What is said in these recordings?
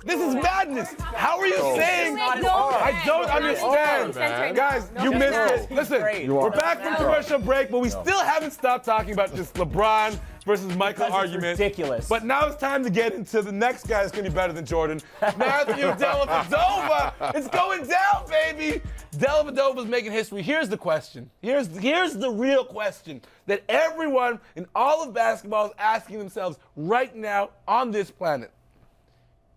This is madness. How are you saying? I don't understand. Guys, you missed it. Listen, we're back from commercial break, but we still haven't stopped talking about this LeBron versus Michael argument. Ridiculous. But now it's time to get into the next guy that's going to be better than Jordan. Matthew Dellavedova. It's going down, baby. Dellavedova's making history. Here's the question. Here's the real question that everyone in all of basketball is asking themselves right now on this planet.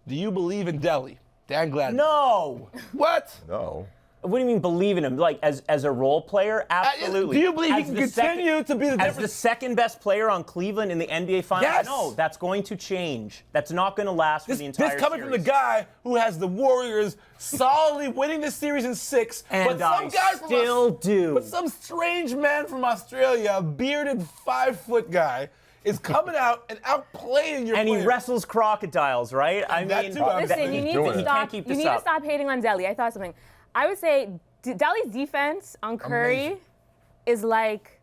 Do you believe in Delly? Dan Gladden. No. What? No. What do you mean believe in him? Like as a role player? Absolutely. Do you believe he can continue to be the as the second best player on Cleveland in the NBA Finals? Yes. No, that's going to change. That's not going to last for the entire This coming series. from the guy who has the Warriors solidly winning this series in 6. And But some strange man from Australia, a bearded 5-foot guy, is coming out and outplaying your And player. he wrestles crocodiles, right? I mean, Listen, you need to stop. keep You this need to up. stop hating on Delly. I thought something. I would say Delly's defense on Curry is like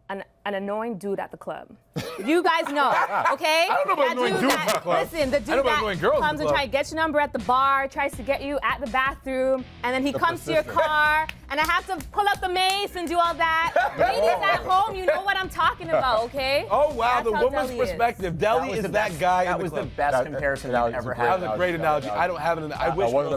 an annoying dude at the club. You guys know, okay? I don't know about annoying dudes at the club. Listen, the I know dude about annoying girls that at comes the and club. tries to get your number at the bar, tries to get you at the bathroom, and then he comes to your car, and I have to pull up the mace and do all that. Ladies at home, you know what I'm talking about, okay? Oh, wow, That's the how woman's Delly is. perspective. Delly is that guy That in the was club. the best comparison you've ever That had. was a great analogy. I don't have it. I wish girls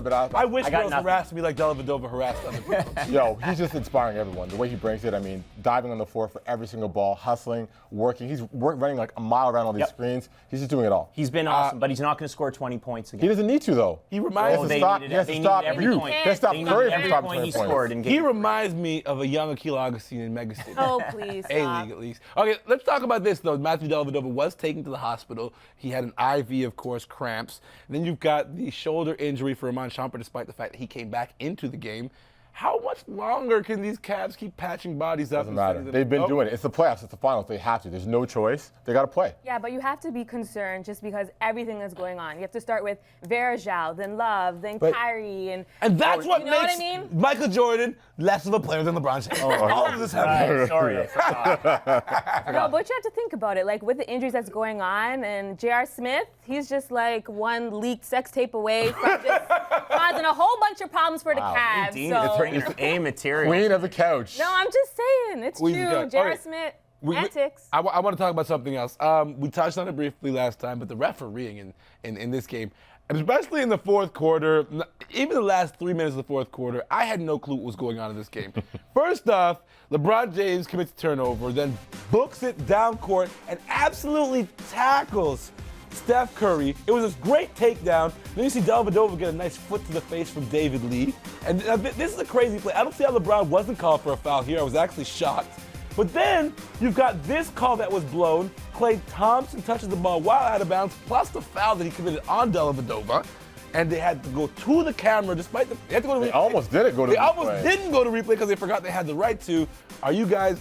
nothing. harassed me like Dellavedova harassed other people. Yo, he's just inspiring everyone. The way he brings it, I mean, diving on the floor for every single ball, hustling, working. He's running like a mile around all these screens. He's just doing it all. He's been awesome, but he's not going to score 20 points again. He doesn't need to, though. He reminds He has to stop every you. point. He has to stop They Curry needed from every stopping point he 20 scored points. in He game. reminds me of a young Akeem Augustine in Mega City. Oh, please stop. A-League, at least. Okay, let's talk about this, though. Matthew Dellavedova was taken to the hospital. He had an IV, of course, cramps. And then you've got the shoulder injury for Iman Shumpert, despite the fact that he came back into the game. How much longer can these Cavs keep patching bodies up? Doesn't matter. They've been doing it. It's the playoffs. It's the finals. They have to. There's no choice. They got to play. Yeah, but you have to be concerned just because everything is going on. You have to start with Verjao, then Love, then Kyrie, And that's what you know makes what I mean? Michael Jordan less of a player than LeBron James. All of this happening. Sorry, I forgot. No, but you have to think about it. Like with the injuries that's going on, and J.R. Smith, he's just like one leaked sex tape away from just causing a whole bunch of problems for the Cavs. Dean So, is bringing A material. Queen of the couch. no, I'm just saying, it's Queen's true. couch. J.R. Okay. Smith, We- antics. I want to talk about something else. We touched on it briefly last time, but the refereeing in this game, and especially in the fourth quarter, even the last 3 minutes of the fourth quarter, I had no clue what was going on in this game. First off, LeBron James commits a turnover, then books it down court and absolutely tackles Steph Curry. It was this great takedown. Then you see Dellavedova get a nice foot to the face from David Lee. And this is a crazy play. I don't see how LeBron wasn't called for a foul here. I was actually shocked. But then you've got this call that was blown. Klay Thompson touches the ball while out of bounds, plus the foul that he committed on Dellavedova. And they had to go to the camera, despite they had to go to replay. They almost didn't go to They replay. almost didn't go to replay because they forgot they had the right to. Are you guys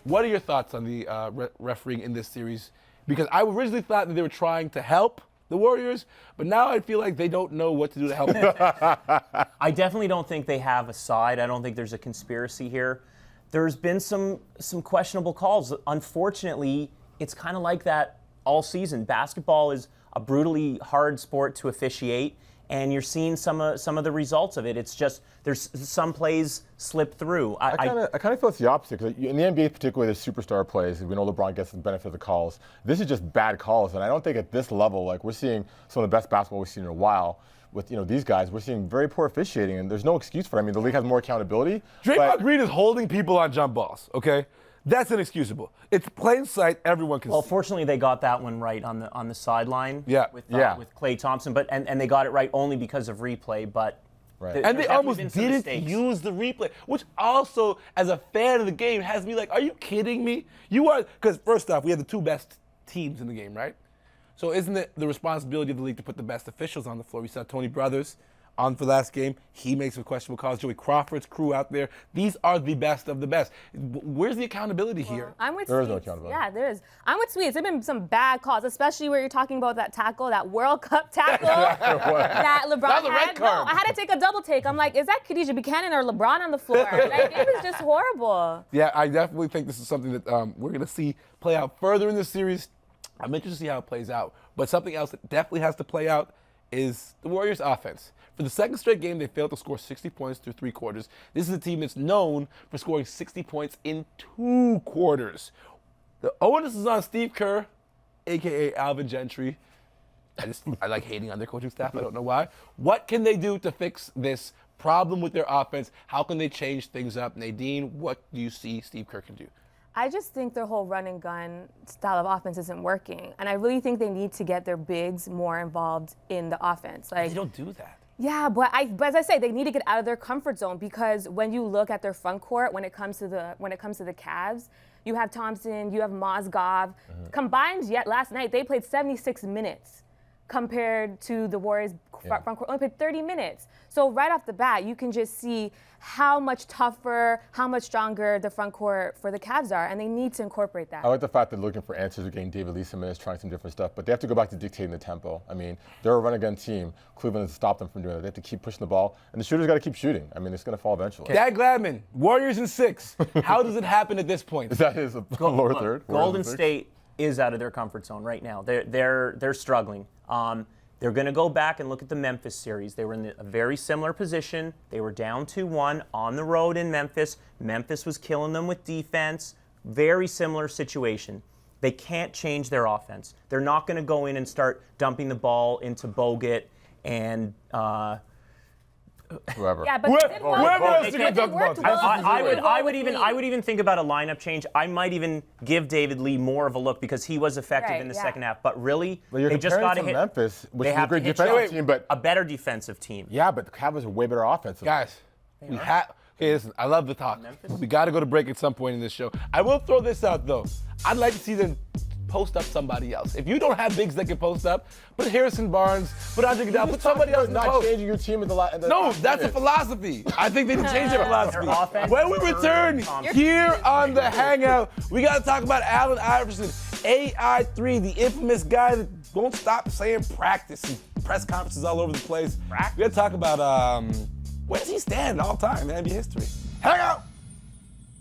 what are your thoughts on the refereeing in this series? Because I originally thought that they were trying to help the Warriors, but now I feel like they don't know what to do to help them. I definitely don't think they have a side. I don't think there's a conspiracy here. There's been some questionable calls. Unfortunately, it's kind of like that all season. Basketball is a brutally hard sport to officiate, and you're seeing some of the results of it. It's just there's some plays slip through. I kind of feel it's the opposite, because in the NBA particularly, there's superstar plays. We know LeBron gets the benefit of the calls. This is just bad calls, and I don't think at this level, like we're seeing some of the best basketball we've seen in a while. With these guys, we're seeing very poor officiating, and there's no excuse for it. I mean, the league has more accountability. Draymond Green is holding people on jump balls, okay? That's inexcusable. It's plain sight. Everyone can Well, see. fortunately, they got that one right on the sideline. With Klay Thompson, and they got it right only because of replay. But And they almost didn't use the replay, which also, as a fan of the game, has me like, are you kidding me? You are, because first off, we have the two best teams in the game, right? So isn't it the responsibility of the league to put the best officials on the floor? We saw Tony Brothers on for last game. He makes some questionable calls. Joey Crawford's crew out there. These are the best of the best. Where's the accountability here? I'm with There is Sweets. no accountability. Yeah, there is. I'm with Sweets. There have been some bad calls, especially where you're talking about that tackle, that World Cup tackle that LeBron That was a red had. card. No, I had to take a double take. I'm like, is that Khadijah Buchanan or LeBron on the floor? Like, it was just horrible. Yeah, I definitely think this is something that we're going to see play out further in this series. I'm interested to see how it plays out. But something else that definitely has to play out is the Warriors' offense. For the second straight game, they failed to score 60 points through 3 quarters. This is a team that's known for scoring 60 points in 2 quarters. The onus is on Steve Kerr, a.k.a. Alvin Gentry. I like hating on their coaching staff. I don't know why. What can they do to fix this problem with their offense? How can they change things up? Nadine, what do you see Steve Kerr can do? I just think their whole run and gun style of offense isn't working. And I really think they need to get their bigs more involved in the offense. They don't do that. Yeah, but as I say, they need to get out of their comfort zone, because when you look at their front court, when it comes to the Cavs, you have Thompson, you have Mozgov. Combined, yet last night they played 76 minutes compared to the Warriors front court only played 30 minutes. So right off the bat, you can just see how much tougher, how much stronger the front court for the Cavs are, and they need to incorporate that. I like the fact that they're looking for answers, they're getting David Lee some minutes, trying some different stuff, but they have to go back to dictating the tempo. I mean, they're a run-and-gun team. Cleveland has stopped them from doing that. They have to keep pushing the ball, and the shooters got to keep shooting. I mean, it's going to fall eventually. Dad Gladman, Warriors in 6. How does it happen at this point? That is a lower Look, third. Golden State is out of their comfort zone right now. They're struggling. They're going to go back and look at the Memphis series. They were in a very similar position. They were down 2-1 on the road in Memphis. Memphis was killing them with defense. Very similar situation. They can't change their offense. They're not going to go in and start dumping the ball into Bogut and whoever. Yeah, but Whoever else it worked well. I would even think about a lineup change. I might even give David Lee more of a look, because he was effective in the second half. But really, But they just got to hit Memphis, which they is a have great to hit defensive shots. team, but a better defensive team. yeah, but the Cavaliers are way better offensive. Guys, okay, listen, I love the talk. We got to go to break at some point in this show. I will throw this out, though. I'd like to see them post up somebody else. If you don't have bigs that can post up, put Harrison Barnes, put Andre Iguodala, put somebody else in the not post. changing your team in the No, that's a philosophy. I think they need to change their philosophy. Their offense- When we return here on the Hangout, we got to talk about Allen Iverson, AI3, the infamous guy that won't stop saying practice and press conferences all over the place. We got to talk about where does he stand all time in NBA history. Hang out.